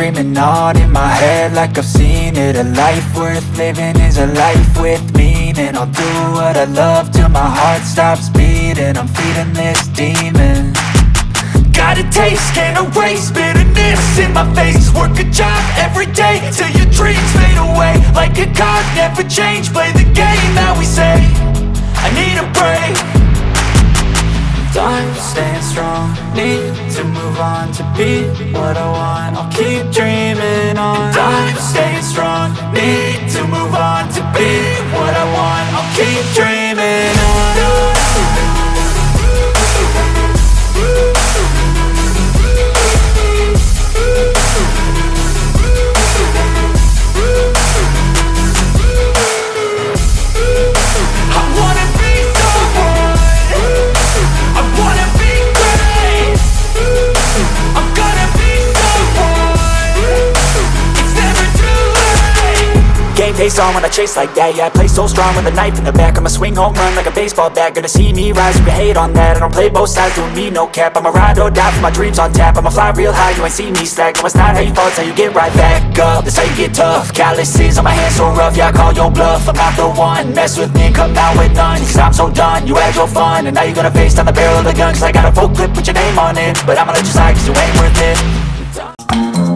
dreaming on in my head like I've seen it. A life worth living is a life with meaning. I'll do what I love till my heart stops beating. I'm feeding this demon. Got a taste, can't erase bitterness in my face. Work a job every day till your dreams fade away. Like a card, never change, play the game that we say. I need a break. I'm staying strong, need to move on to be what I want. I'll keep dreaming on. I'm staying strong, need to move on to be what I want. I'll keep dreaming on. Face on when I chase like that, yeah, I play so strong with a knife in the back. I'ma swing home run like a baseball bat. Gonna see me rise, you can hate on that. I don't play both sides, doing me no cap. I'ma ride or die for my dreams on tap. I'ma fly real high, you ain't see me slack. No, it's not how you fall, it's how you get right back up. That's how you get tough. Calluses on my hands so rough, yeah, I call your bluff. I'm not the one, mess with me and come out with none. Cause I'm so done, you had your fun. And now you're gonna face down the barrel of the gun. Cause I got a full clip with your name on it. But I'ma let you slide cause you ain't worth it.